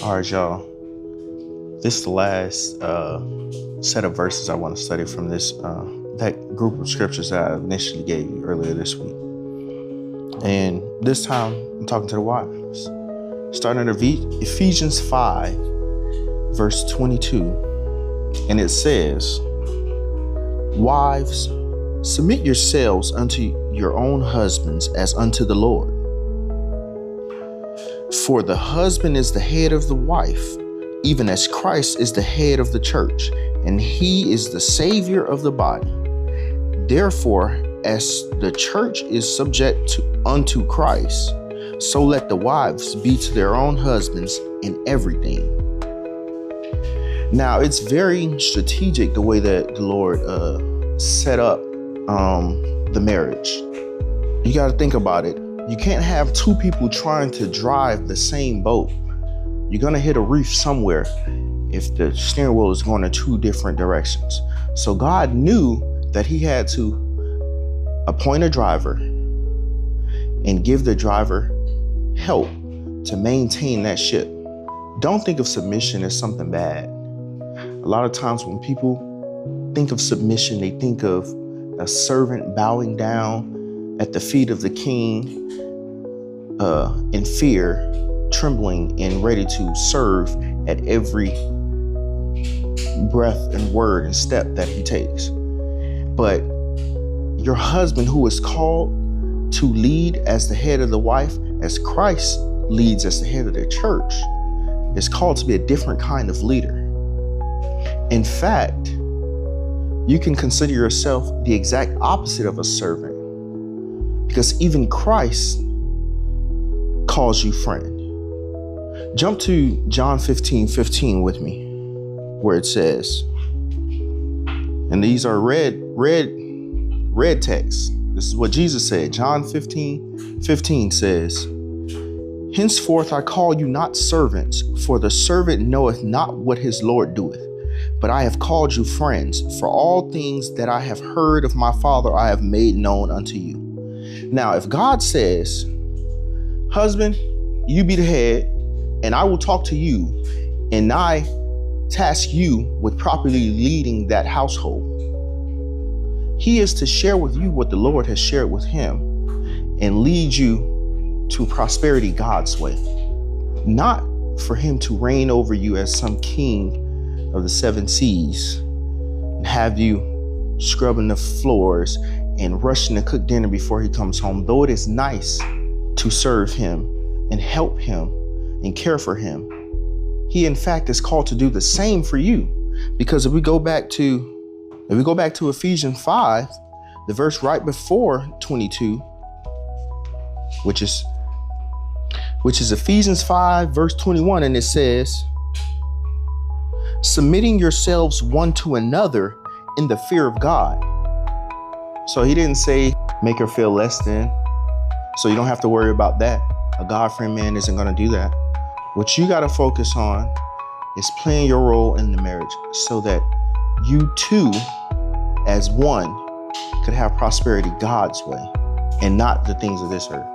All right, y'all. This is the last set of verses I want to study from this that group of scriptures that I initially gave you earlier this week. And this time, I'm talking to the wives. Starting at Ephesians 5, verse 22. And it says, "Wives, submit yourselves unto your own husbands as unto the Lord. For the husband is the head of the wife, even as Christ is the head of the church, and he is the Savior of the body. Therefore, as the church is subject unto Christ, so let the wives be to their own husbands in everything." Now, it's very strategic the way that the Lord set up the marriage. You got to think about it. You can't have two people trying to drive the same boat. You're going to hit a reef somewhere if the steering wheel is going in two different directions. So God knew that he had to appoint a driver and give the driver help to maintain that ship. Don't think of submission as something bad. A lot of times when people think of submission, they think of a servant bowing down at the feet of the king in fear, trembling and ready to serve at every breath and word and step that he takes. But your husband, who is called to lead as the head of the wife, as Christ leads as the head of the church, is called to be a different kind of leader. In fact, you can consider yourself the exact opposite of a servant, because even Christ calls you friend. Jump to John 15:15 with me, where it says, and these are red texts. This is what Jesus said. John 15:15 says, "Henceforth I call you not servants, for the servant knoweth not what his Lord doeth. But I have called you friends, for all things that I have heard of my Father I have made known unto you." Now, if God says, "Husband, you be the head, and I will talk to you, and I task you with properly leading that household," he is to share with you what the Lord has shared with him and lead you to prosperity God's way, not for him to reign over you as some king of the seven seas and have you scrubbing the floors and rushing to cook dinner before he comes home. Though it is nice to serve him and help him and care for him, he in fact is called to do the same for you. Because if we go back to Ephesians 5, the verse right before 22, which is Ephesians 5 verse 21, and it says, "Submitting yourselves one to another in the fear of God." So he didn't say make her feel less than, so you don't have to worry about that. A God-fearing man isn't going to do that. What you got to focus on is playing your role in the marriage so that you two as one could have prosperity God's way and not the things of this earth.